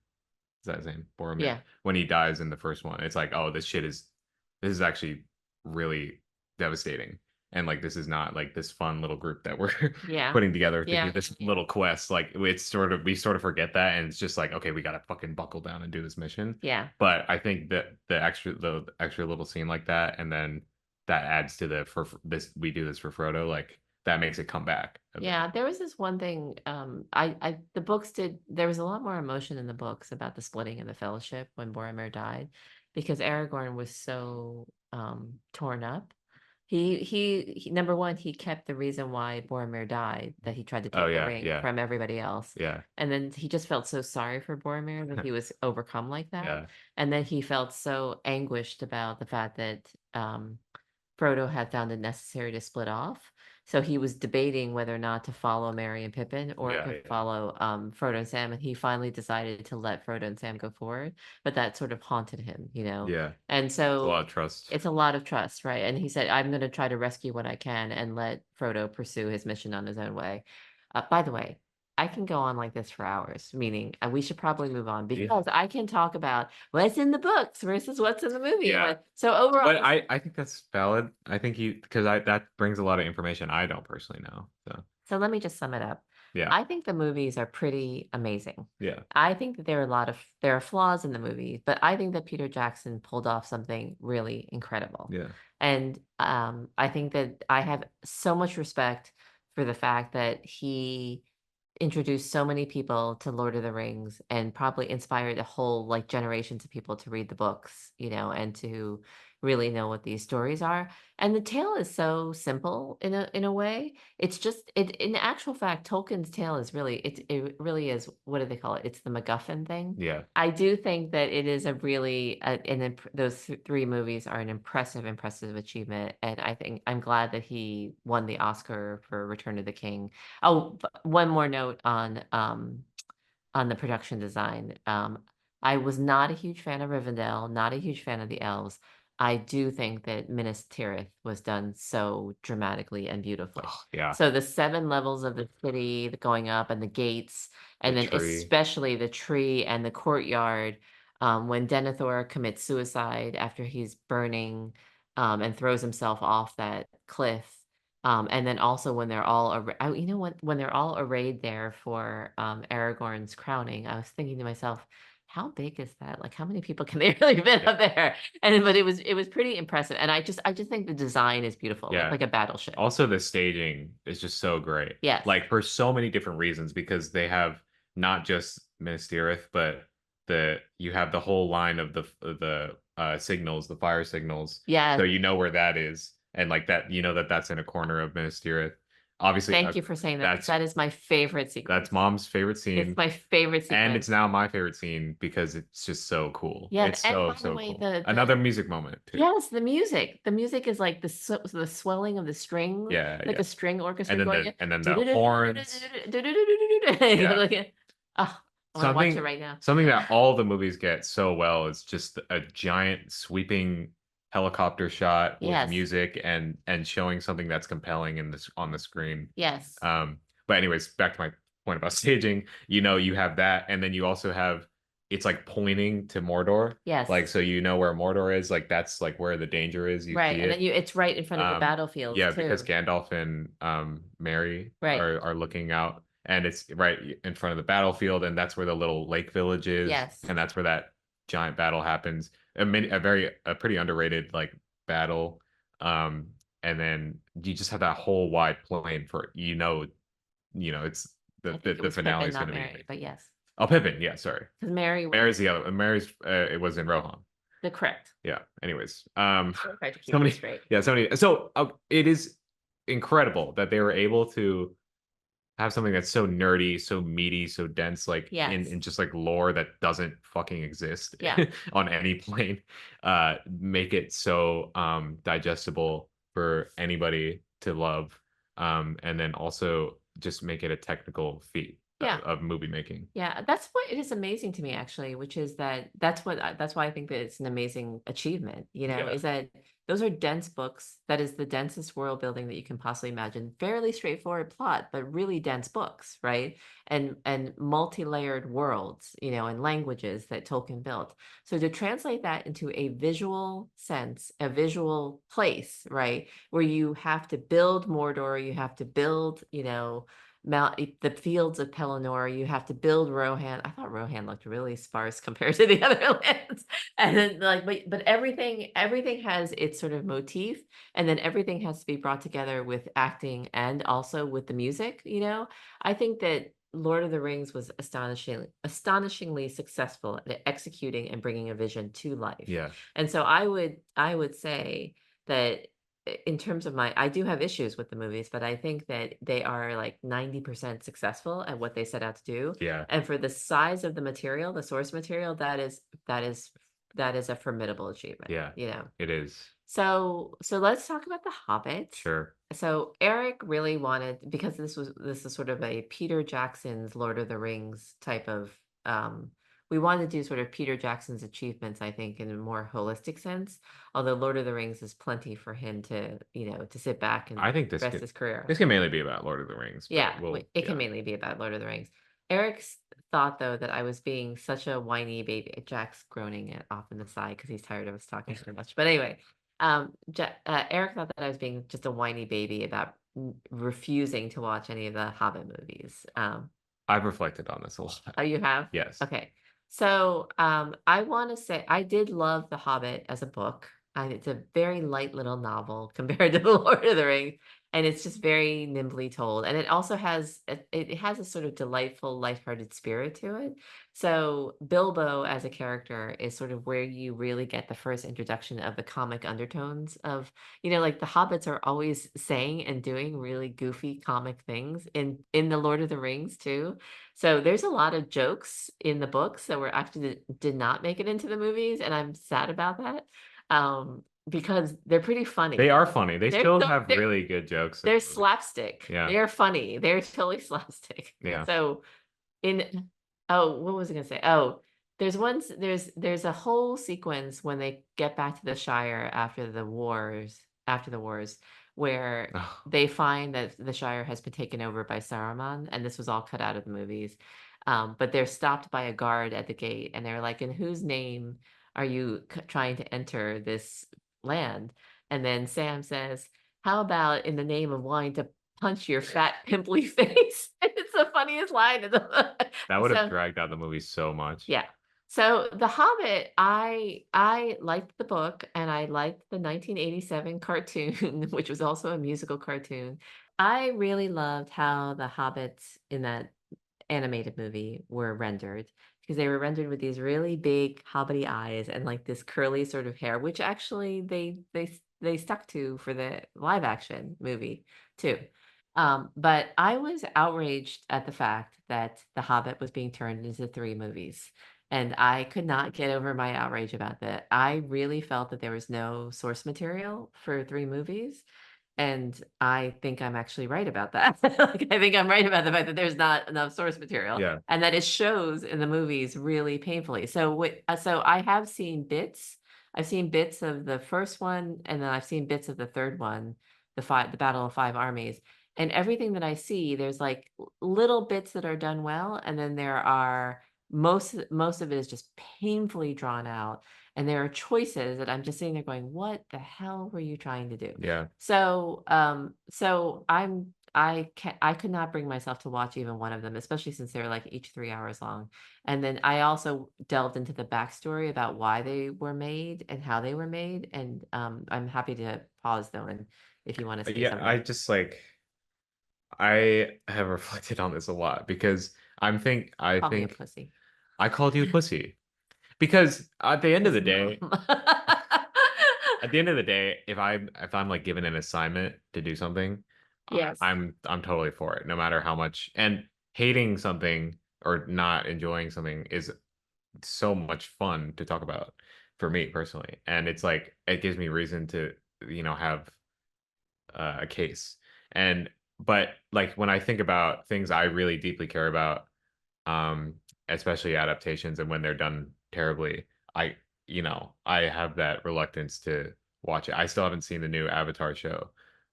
is that his name? Boromir. Yeah, When he dies in the first one, it's like, oh, this is actually really devastating. And like this is not like this fun little group that we're yeah, putting together to do yeah, this little quest. Like it's sort of we sort of forget that and it's just like, okay, we gotta fucking buckle down and do this mission. yeah. But I think that the extra little scene like that, and then that adds to the for this we do this for Frodo, like that makes it come back a bit. Yeah, there was this one thing, the books there was a lot more emotion in the books about the splitting of the fellowship when Boromir died, because Aragorn was so torn up. Number one, he kept the reason why Boromir died, that he tried to Oh take the yeah, ring yeah, from everybody else. yeah, And then he just felt so sorry for Boromir that he was overcome like that. yeah, And then he felt so anguished about the fact that Frodo had found it necessary to split off. So he was debating whether or not to follow Merry and Pippin or yeah, to yeah, follow Frodo and Sam, and he finally decided to let Frodo and Sam go forward. But that sort of haunted him. yeah. And It's a lot so of trust. it's a lot of trust, right? And he said, "I'm going to try to rescue what I can and let Frodo pursue his mission on his own way." By the way, I can go on like this for hours, meaning we should probably move on Yeah, because I can talk about what's in the books versus what's in the movie. yeah. So overall, But I think that's valid. I think you because I that brings a lot of information I don't personally know. So so let me just sum it up. yeah, I think the movies are pretty amazing. yeah, I think that there are flaws in the movies, but I think that Peter Jackson pulled off something really incredible. yeah, And I think that I have so much respect for the fact that he introduced so many people to Lord of the Rings and probably inspired a whole like generations of people to read the books, and to really know what these stories are. And the tale is so simple in a way. It's just in actual fact, Tolkien's tale is it really is, what do they call it? It's the MacGuffin thing. yeah, I do think that it is a really those three movies are an impressive achievement, and I think I'm glad that he won the Oscar for Return of the King. Oh, one more note on the production design. I was not a huge fan of Rivendell, not a huge fan of the elves. I do think that Minas Tirith was done so dramatically and beautifully. Oh, yeah. So the 7 levels of the city, the going up and the gates, The and then tree. especially the tree and the courtyard, when Denethor commits suicide after he's burning, and throws himself off that cliff, and then also when they're all you know what? When they're all arrayed there for, Aragorn's crowning, I was thinking to myself, "How big is that? Like, how many people can they really fit Yeah. up there?" And but it was pretty impressive, and I just think the design is beautiful. It's Yeah. like a battleship. Also, the staging is just so great. Yes. Like for so many different reasons, because they have not just Minas Tirith, but you have the whole line of the signals, the fire signals. Yes. So you know where that is, and like that, you know that that's in a corner of Minas Tirith. Obviously, Thank you for saying that because that's that is my favorite that's sequence. mom's favorite It's scene, my favorite and sequence. it's now my favorite scene because it's just so cool. Yeah, It's and so by the so way, cool. the Another music moment too. yes, the music is like the swelling of the strings, Yeah, like yeah. a string And orchestra then going. the horns. You're Yeah. looking, oh, I want to watch it Something right now. something that all the movies get so well is just a giant sweeping helicopter shot with Yes, music and showing something that's compelling in this on the screen. yes, Um, but anyways, back to my point about staging. You know, you have that, and then you also have it's like pointing to Mordor. Like yes, so you know where Mordor is, like that's like where the danger is. You right. see And then it. it's right in front of the battlefields Yeah, because too. Gandalf and Mary Right. are looking out, and it's right in front of the battlefield, and that's where the little lake village is, Yes. and that's where that giant battle happens. A pretty underrated like battle. Um, and then you just have that whole wide plain for it's I think it the was finale Pippin, is not going to be Mary, amazing. but yes, Oh, Pippin, yeah, sorry. because Mary was Mary's the other. Mary's it was in Rohan. the correct. Yeah. Anyways, I tried to so keep them many, straight. yeah, so many. So it is incredible that they were able to have something that's so nerdy, so meaty, so dense, like Yes. in just like lore that doesn't fucking exist Yeah. on any plane. Make it so digestible for anybody to love, and then also just make it a technical feat Yeah. of movie making. Yeah, that's what it is amazing to me actually, which is that that's why I think that it's an amazing achievement, Yeah, is that those are dense books. That is the densest world building that you can possibly imagine. Fairly straightforward plot, but really dense books, right? And multi-layered worlds, and languages that Tolkien built. So to translate that into a visual sense, a visual place, right, where you have to build Mordor, you have to build, the fields of Pelennor, you have to build Rohan. I thought Rohan looked really sparse compared to the other lands. And then but everything has its sort of motif, and then everything has to be brought together with acting and also with the music. I think that Lord of the Rings was astonishingly successful at executing and bringing a vision to life. yeah, And so I would say that in terms of I do have issues with the movies, but I think that they are like 90% successful at what they set out to do. yeah, And for the size of the material, the source material, that is a formidable achievement, yeah. you know. It is. So let's talk about The Hobbit. Sure. So Eric really wanted, because this is sort of a Peter Jackson's Lord of the Rings type of we wanted to do sort of Peter Jackson's achievements, I think, in a more holistic sense. Although Lord of the Rings is plenty for him to sit back and I think rest his career. this can mainly be about Lord of the Rings, but Yeah, we'll it can yeah. mainly be about Lord of the Rings. Eric's thought though that I was being such a whiny baby. Jack's groaning it off in the side because he's tired of us talking so much. But anyway, Eric thought that I was being just a whiny baby about refusing to watch any of the Hobbit movies. I've reflected on this a lot. Oh, you have? Yes. Okay. So, I want to say I did love The Hobbit as a book. And it's a very light little novel compared to The Lord of the Rings, and it's just very nimbly told. And it also it has a sort of delightful, lighthearted spirit to it. So Bilbo as a character is sort of where you really get the first introduction of the comic undertones of, like the hobbits are always saying and doing really goofy comic things in the Lord of the Rings too. So there's a lot of jokes in the books that were actually did not make it into the movies, and I'm sad about that. Because they're pretty They funny. are funny. They They're still so have really good jokes in they're the movie. slapstick. Yeah. They're funny. They're totally slapstick. Yeah. So in oh, what was I gonna say? Oh, there's a whole sequence when they get back to the Shire after the wars where Oh, they find that the Shire has been taken over by Saruman, and this was all cut out of the movies. But they're stopped by a guard at the gate, and they're like, "In whose name are you trying to enter this land?" And then Sam says, "How about in the name of wanting to punch your fat pimply face?" And it's the funniest line in the that would have so dragged out the movie so much. yeah. So The Hobbit, I liked the book and I liked the 1987 cartoon, which was also a musical cartoon. I really loved how the hobbits in that animated movie were rendered because they were rendered with these really big hobbity eyes and like this curly sort of hair, which actually they stuck to for the live action movie too. But I was outraged at the fact that The Hobbit was being turned into three movies. And I could not get over my outrage about that. I really felt that there was no source material for three movies. And I think I'm actually right about that. Like, I think I'm right about the fact that there's not enough source material Yeah. and that it shows in the movies really painfully. So I have seen bits. I've seen bits of the first one, and then I've seen bits of the third one, the Battle of Five Armies. And everything that I see, there's like little bits that are done well, and then there are most of it is just painfully drawn out. And there are choices that I'm just sitting there going, what the hell were you trying to do? Yeah. So I could not bring myself to watch even one of them, especially since they're like each 3 hours long. And then I also delved into the backstory about why they were made and how they were made. And I'm happy to pause though, and if you want to say Yeah, I something, just like I have reflected on this a lot because I call me a think pussy. I called you pussy because at the end of Because the day, at the end of the day, if I'm like given an assignment to do something, yes, I'm totally for it, no matter how much. And hating something or not enjoying something is so much fun to talk about for me personally. And it's like it gives me reason to, have a case. And but like when I think about things I really deeply care about, um, especially adaptations and when they're done terribly, I I have that reluctance to watch it. I still haven't seen the new Avatar show,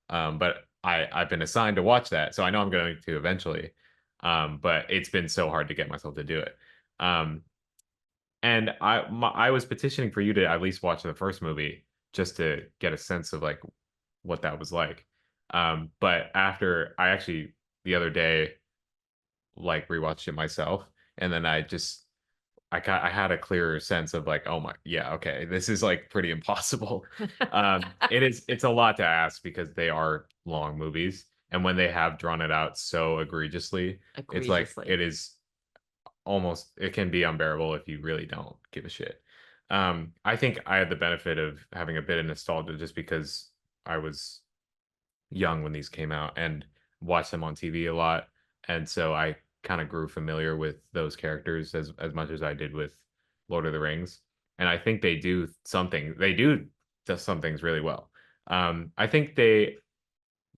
but I've been assigned to watch that, so I know I'm going to eventually. But it's been so hard to get myself to do it. Um, and I was petitioning for you to at least watch the first movie just to get a sense of like what that was like. But after I actually the other day like rewatched it myself, and then I had a clearer sense of like, oh my, yeah, okay, this is like pretty impossible. It's a lot to ask because they are long movies, and when they have drawn it out so egregiously, it's like egregiously. it is almost it can be unbearable if you really don't give a shit. I think I had the benefit of having a bit of nostalgia just because I was young when these came out and watched them on TV a lot, and so I kind of grew familiar with those characters as much as I did with Lord of the Rings. And I think they do just some things really well. I think they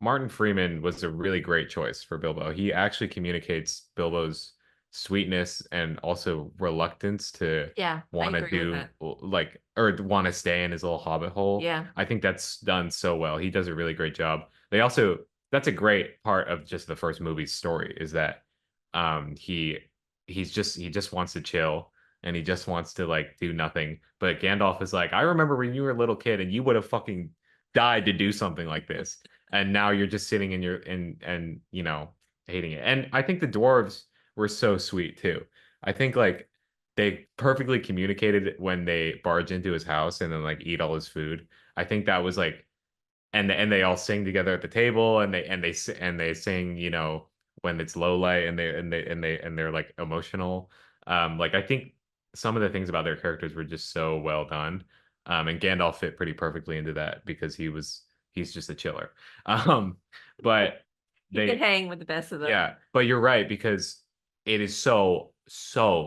Martin Freeman was a really great choice for Bilbo. He actually communicates Bilbo's sweetness and also reluctance to Yeah, I want to agree with do that. like or want to stay in his little hobbit hole. Yeah. I think that's done so well. He does a really great job. They also That's a great part of just the first movie's story is that he just wants to chill and he just wants to like do nothing. But Gandalf is like, I remember when you were a little kid and you would have fucking died to do something like this, and now you're just sitting in your and hating it. And I think the dwarves were so sweet too. I think like they perfectly communicated when they barge into his house and then like eat all his food. I think that was like and they all sing together at the table and they sing when it's low light and they're like emotional. Like I think some of the things about their characters were just so well done. And Gandalf fit pretty perfectly into that because he's just a chiller. um but He could they hang with the best of them. Yeah, but you're right because it is so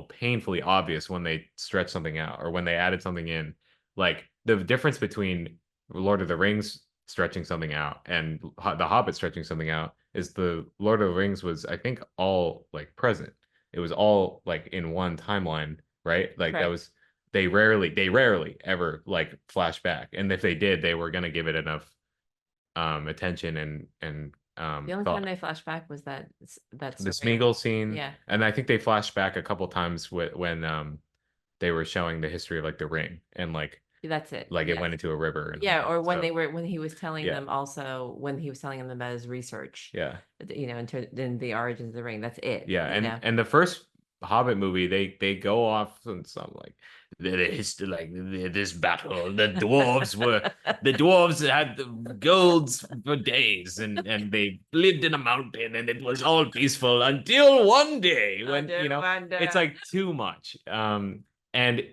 painfully obvious when they stretch something out or when they added something in. Like the difference between Lord of the Rings stretching something out and The Hobbit stretching something out is the Lord of the Rings was, I think, all like present. It was all like in one timeline, right? Like that Correct. was they rarely ever like flash back. And if they did, they were gonna give it enough attention and The only time thought. they flashed back was that The story of Smeagol scene, yeah, and I think they flashed back a couple times when they were showing the history of like the ring and that's it. like it Yes. went into a river and all Yeah, that. or So when he was telling yeah, them also when he was telling them about his research, yeah. in the origins of the ring. That's it, Yeah, and the first Hobbit movie, they go off on some like the history, like this battle. The dwarves had the golds for days, and they lived in a mountain, and it was all peaceful until one day when Under it's wonder. like too much. And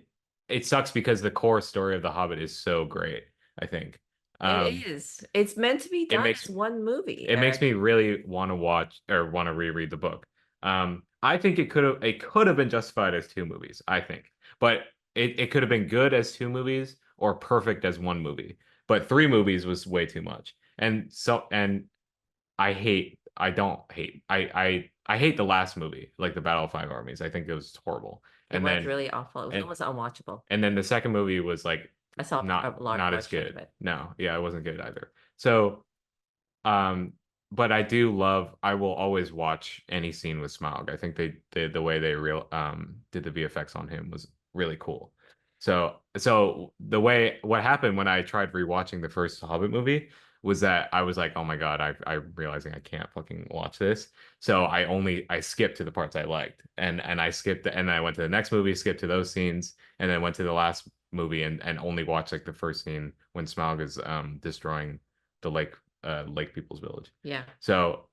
it sucks because the core story of The Hobbit is so great. I think. It is. It's meant to be It done makes as one movie, it makes me Eric. really want to watch or want to reread the book. I think it could have been justified as two movies, I think. But it could have been good as two movies or perfect as one movie. But three movies was way too much. And I don't hate I hate the last movie, like the Battle of Five Armies. I think it was horrible. It And was then really awful. It was and almost unwatchable. and then the second movie was like I saw a large not as chunk of good. it. No, yeah, it wasn't good either. So um, but I will always watch any scene with Smaug. I think the way they did the VFX on him was really cool. So what happened when I tried rewatching the first Hobbit movie was that I was like, oh my God, I'm realizing I can't fucking watch this. So I skipped to the parts I liked, and I skipped and I went to the next movie, skipped to those scenes, and then went to the last movie and only watched like the first scene when Smaug is destroying the Lake People's Village. Yeah. So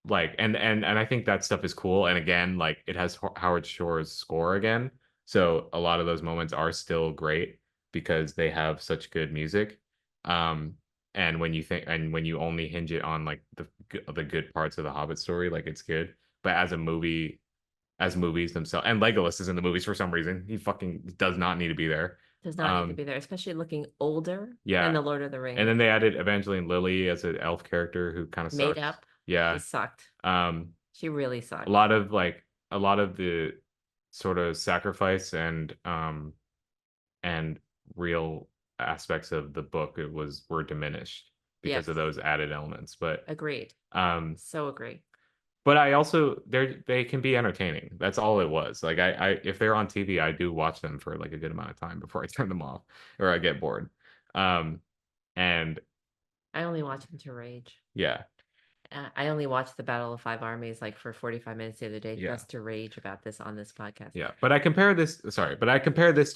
like and I think that stuff is cool. And again, like it has Howard Shore's score again. So a lot of those moments are still great because they have such good music. Um and when you only hinge it on like the good parts of the Hobbit story, like it's good. But as movies themselves, and Legolas is in the movies for some reason. He fucking does not need to be there. Does not need to Um be there, especially looking older than yeah, the Lord of the and then Rings. they added Evangeline Lilly as an elf character who kind of Made sucks. up. She Yeah. sucked. Um, She really a sucked. lot of a lot of the sort of sacrifice and real aspects of the book were diminished because of Yes. those added elements. Agreed. Um So agree. but I also they can be entertaining. That's all it was. Like I if they're on TV, I do watch them for like a good amount of time before I turn them off or I get bored. Um and I only watch them to rage. yeah. I only watched the Battle of Five Armies like for 45 minutes the other day Yeah. just to rage about this on this podcast. Yeah, but I compare this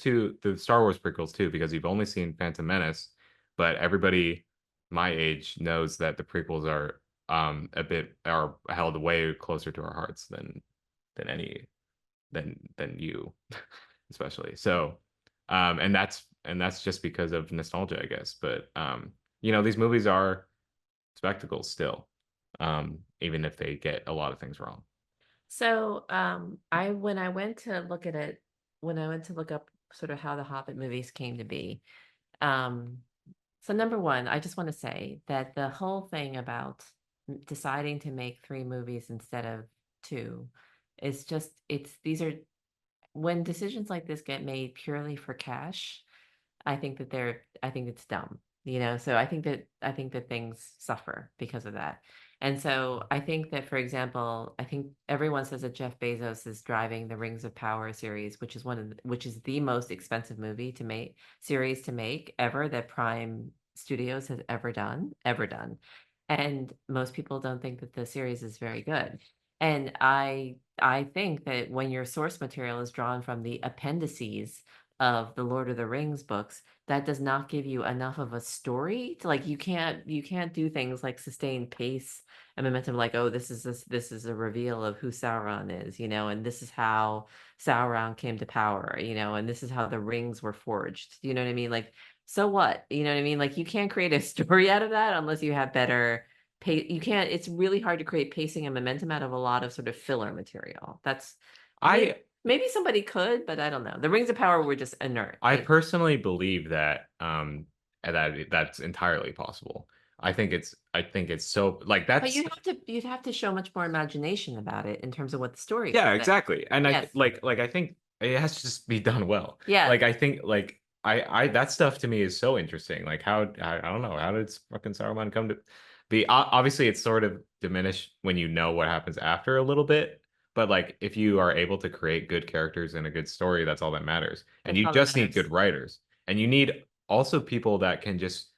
to the Star Wars prequels too, because you've only seen Phantom Menace, but everybody my age knows that the prequels are held way closer to our hearts than any than you, especially. So, and that's just because of nostalgia, I guess. But these movies are spectacles still, even if they get a lot of things wrong. So, I when I went to look at it, when I went to look up sort of how the Hobbit movies came to be, um, so number one, I just want to say that the whole thing about deciding to make three movies instead of two is just it's these are when decisions like this get made purely for cash, I think it's dumb, so I think that things suffer because of that. And so I think that, for example, I think everyone says that Jeff Bezos is driving the Rings of Power series, which is the most expensive movie to make series to make ever that Prime Studios has ever done. And most people don't think that the series is very good. And I think that when your source material is drawn from the appendices of the Lord of the Rings books, that does not give you enough of a story to like you can't do things like sustain pace and momentum like, oh, this is a reveal of who Sauron is, and this is how Sauron came to power, and this is how the rings were forged. You know what I mean? Like, so what? You know what I mean? Like, you can't create a story out of that unless you have better you can't, it's really hard to create pacing and momentum out of a lot of sort of filler material. That's maybe I maybe somebody could, but I don't know. The Rings of Power were just inert. I personally believe that that's entirely possible. I think it's so like But that's you'd have to show much more imagination about it in terms of what the story is. yeah, But exactly. And yes, I think it has to just be done well. Yes. Like I think like I that stuff to me is so interesting. Like how I don't know how did fucking Saruman come to be? Obviously, it's sort of diminished when you know what happens after a little bit. But like if you are able to create good characters and a good story, that's all that matters. And That's you all that just need matters. good writers. And you need also people that can just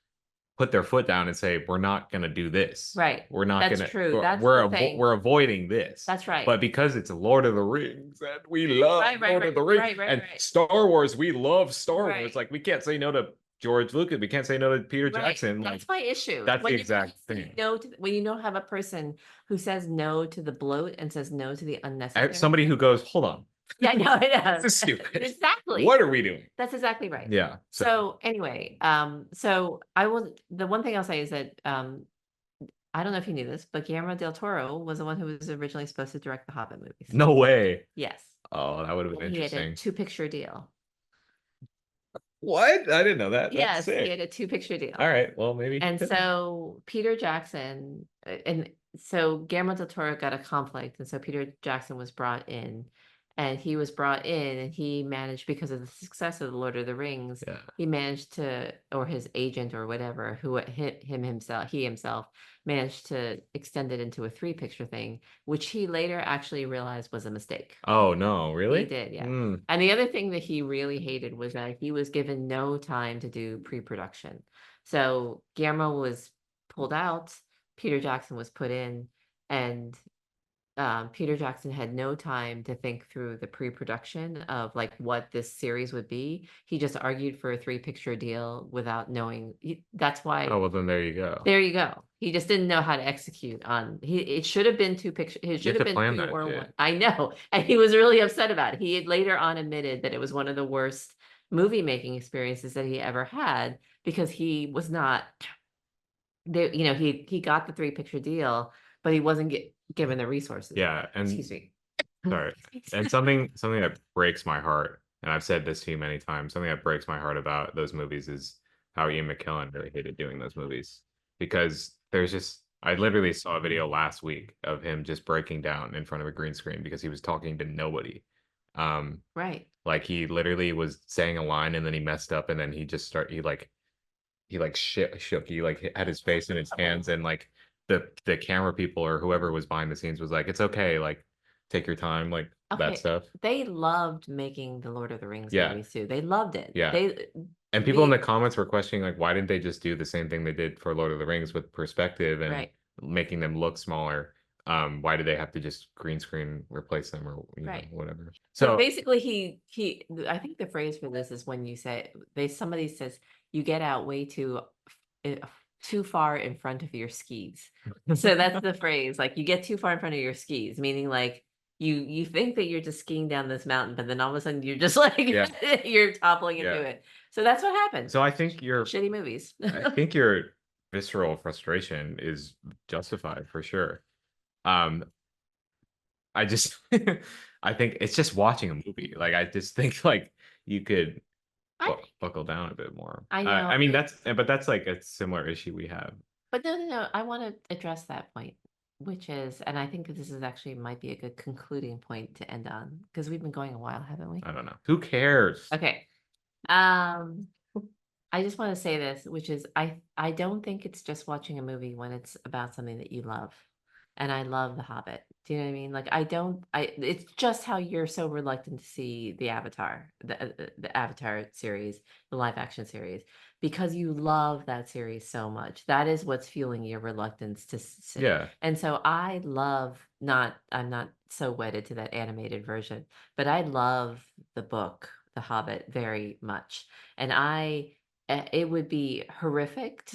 put their foot down and say, we're not going to do this. Right. We're not That's going to, true. That's the thing. we're avoiding this. That's right. But because it's Lord of the Rings and we love Right, right, Lord right, of the Rings right, right, and right. Star Wars, we love Star Wars. Right. Like we can't say no to George Lucas. We can't say no to Peter Right. Jackson. Like That's my issue. that's the When you exact say thing. no to, when you don't have a person who says no to the bloat and says no to the unnecessary Somebody stuff. who goes, hold on, Yeah, I know, I know. this is stupid. Exactly. What are we doing? That's exactly right. Yeah. So So anyway, so the one thing I'll say is that I don't know if you knew this, but Guillermo del Toro was the one who was originally supposed to direct the Hobbit movies. no way. Yes. Oh, that would have And been he had a interesting. two-picture deal. What? I didn't know that. That's Yes, he sick. had a two-picture deal. All right. Well, maybe. And so Peter Jackson, and so Guillermo del Toro got a conflict, and so Peter Jackson was brought in, and he was brought in, and he managed because of the success of the Lord of the Rings, Yeah. he managed to, or his agent or whatever, who he himself managed to extend it into a three-picture thing, which he later actually realized was a mistake. Oh no, He really? did, yeah. Mm. And the other thing that he really hated was that he was given no time to do pre-production. So Guillermo was pulled out, Peter Jackson was put in, and Peter Jackson had no time to think through the pre-production of like what this series would be. He just argued for a three-picture deal without knowing. That's Oh, why well, then there you go. there you go. He just didn't know how to execute on he it should have been two pictures. It You should have have to been plan two that or one. shit. I know. And he was really upset about it. He had later on admitted that it was one of the worst movie making experiences that he ever had because he was not there, he got the three-picture deal, but he wasn't given the resources. Yeah, and Excuse me. sorry. And something that breaks my heart, and I've said this to you many times, something that breaks my heart about those movies is how Ian McKellen really hated doing those movies. Because there's just I literally saw a video last week of him just breaking down in front of a green screen because he was talking to nobody. Um, Right. like he literally was saying a line and then he messed up and then he like shook. He like had his face in his hands, and like the camera people or whoever was behind the scenes was like, "It's okay, like take your time," like that Okay. stuff. They loved making the Lord of the Rings Yeah, movies too. They loved it. yeah. And people in the The comments were questioning like, why didn't they just do the same thing they did for Lord of the Rings with perspective and right. making them look smaller? Why did they have to just green screen replace them or Right. whatever? So So basically I think the phrase for this is when you say somebody says you get out way uh, too far in front of your skis. So that's the phrase, like you get too far in front of your skis, meaning like you think that you're just skiing down this mountain, but then all of a sudden you're just like yeah, you're toppling into yeah. it. So that's what happened. So I think your Shitty movies. I think your visceral frustration is justified for sure. Um, I just I think it's just watching a movie. Like I just think like you could I think buckle down a bit more. I I know, mean that's like a similar issue we have. but no, no, no. I want to address that point, which is, and I think that this is actually might be a good concluding point to end on because we've been going a while, haven't we? I don't know. Who cares? Okay. Um, I just want to say this, which is I don't think it's just watching a movie when it's about something that you love. And I love The Hobbit. Do you know what I mean? Like I don't I it's just how you're so reluctant to see the the Avatar series, the live action series, because you love that series so much. That is what's fueling your reluctance to sit. Yeah. And so I love not I'm not so wedded to that animated version, but I love the book, The Hobbit, very much. And it would be horrific.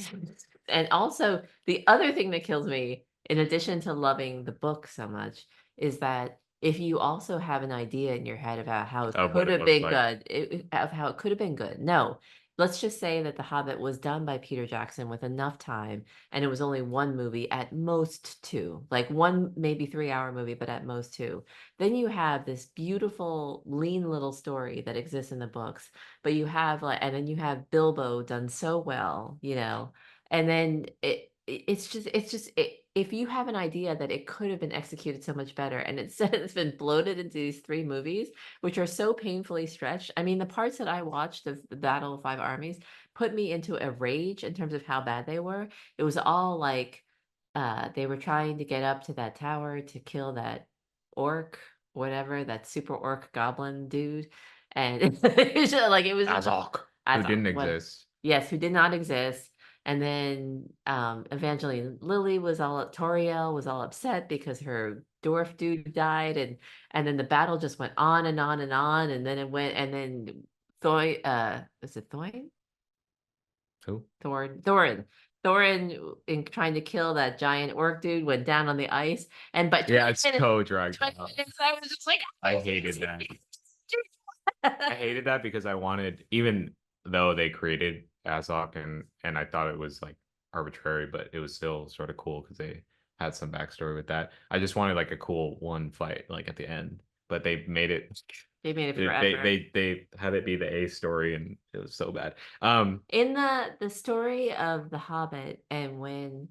And also, the other thing that kills me, in addition to loving the book so much, is that if you also have an idea in your head about how it Of what could it have looks been like. good, of how it could have been good. No, let's just say that The Hobbit was done by Peter Jackson with enough time, and it was only one movie, at most two, like one, maybe 3 hour movie, but at most two. Then you have this beautiful, lean little story that exists in the books, but you have like, and then you have Bilbo done so well, and then it's just if you have an idea that it could have been executed so much better, and instead it's been bloated into these three movies, which are so painfully stretched. I mean, the parts that I watched of the Battle of Five Armies put me into a rage in terms of how bad they were. It was all like they were trying to get up to that tower to kill that orc, whatever, that super orc goblin dude. And it was Azok, who Azog, didn't what? exist. Yes, who did not exist. And then Evangeline Lilly was all Toriel was all upset because her dwarf dude died, and then the battle just went on and on and on, and then it went, and then Thoy is it Thoy? Who? Thorin in trying to kill that giant orc dude went down on the ice, and by Yeah, 20 it's minutes, dragged 20 out. minutes, I was just like, I hated that. I hated that because I wanted, even though they created Azok and I thought it was like arbitrary, but it was still sort of cool because they had some backstory with that. I just wanted like a cool one fight like at the end, but they made it. they made it They forever. they had it be the A story and it was so bad. In the story of The Hobbit, and when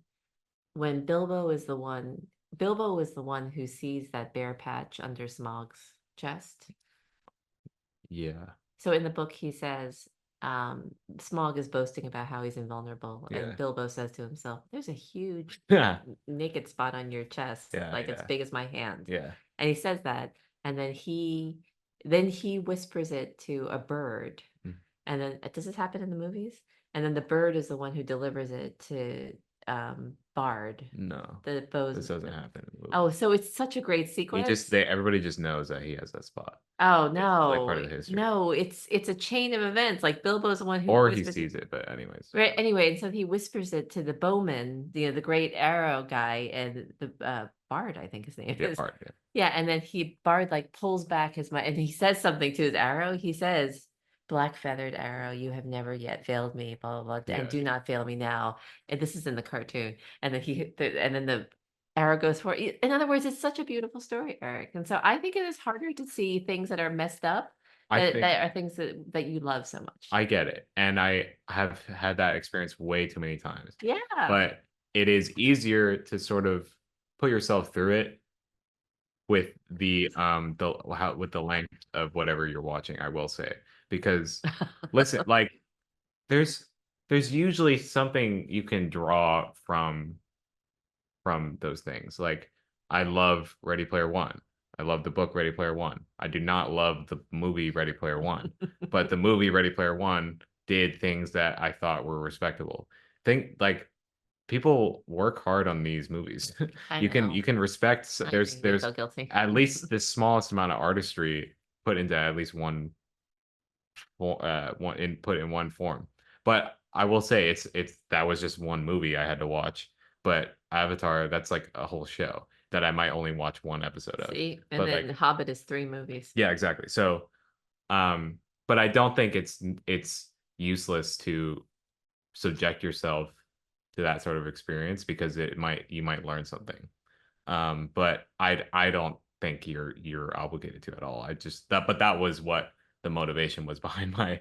Bilbo is the one who sees that bare patch under Smaug's chest. Yeah, So in the book, he says, Smaug is boasting about how he's invulnerable, and yeah, Bilbo says to himself, "There's a huge yeah, naked spot on your chest, yeah, like it's yeah, big as my hand." yeah. And he says that, and then he whispers it to a bird, Mm. and then does this happen in the movies? And then the bird is the one who delivers it to Bard, No, the bows. this doesn't happen in the Oh, movie. so it's such a great He just sequence. everybody just knows that he has that spot. Oh It's like part no, of the history. no, it's a chain of events. Like Bilbo's the one who Or he whispers it. sees it, but anyways. Right. Anyway, and so he whispers it to the bowman, the great arrow guy, and the Bard, I think his name Yeah, is. part of it. Yeah, and then Bard like pulls back his mind, and he says something to his arrow. He says, "Black feathered arrow, you have never yet failed me, blah blah blah, and Yeah. do not fail me now." And this is in the cartoon. And then and then the arrow goes for it. In other words, it's such a beautiful story, Eric. And so I think it is harder to see things that are messed up I think that are things that you love so much. I get it. And I have had that experience way too many times. Yeah. But it is easier to sort of put yourself through it with the how with the length of whatever you're watching, I will say. Because listen, like there's there's usually something you can draw from those things. Like I love Ready Player One. I love the book Ready Player One. I do not love the movie Ready Player One, but the movie Ready Player One did things that I thought were respectable. Think like people work hard on these movies. I You know. can respect I there's make me there's feel guilty. at least the smallest amount of artistry put into at least one input in one form. But I will say it's that was just one movie I had to watch. But Avatar, that's like a whole show that I might only watch one episode of. See, and But then like, Hobbit is three movies. yeah, exactly. So, but I don't think it's useless to subject yourself to that sort of experience because you might learn something. But I don't think you're obligated to at all. I just that but that was what the motivation was behind my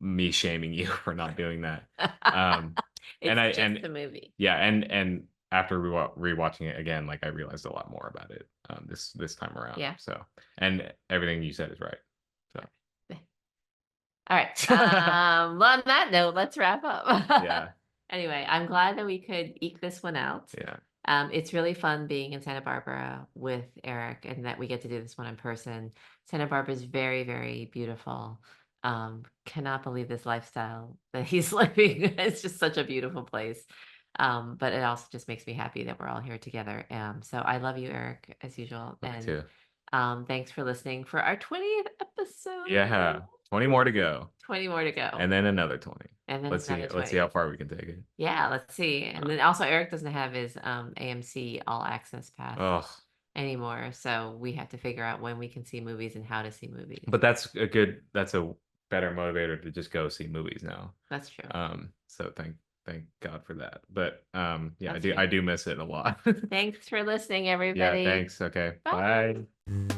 me shaming you for not doing that. Um, and It's I just and a movie. yeah, and after rewatching it again, like I realized a lot more about it this time around. Yeah. So and everything you said is right. So All right. Well, on that note, let's wrap up. yeah, Anyway, I'm glad that we could eke this one out. yeah, It's really fun being in Santa Barbara with Eric and that we get to do this one in person. Santa Barbara is very, very beautiful. Cannot believe this lifestyle that he's living. It's just such a beautiful place. But it also just makes me happy that we're all here together. So I love you, Eric, as usual. me And too. thanks for listening for our 20th episode. Yeah, 20 more to go, 20 more to and go. then another 20. And then Let's see. another Let's see 20. how far we can take it. Yeah, let's see. And then also Eric doesn't have his AMC all access pass Oh, anymore. So we have to figure out when we can see movies and how to see movies. but that's a better motivator to just go see movies now. That's true. So thank God for that. But yeah, That's I right. do miss it a lot. Thanks for listening, Yeah, everybody. thanks. Okay. Bye. Bye.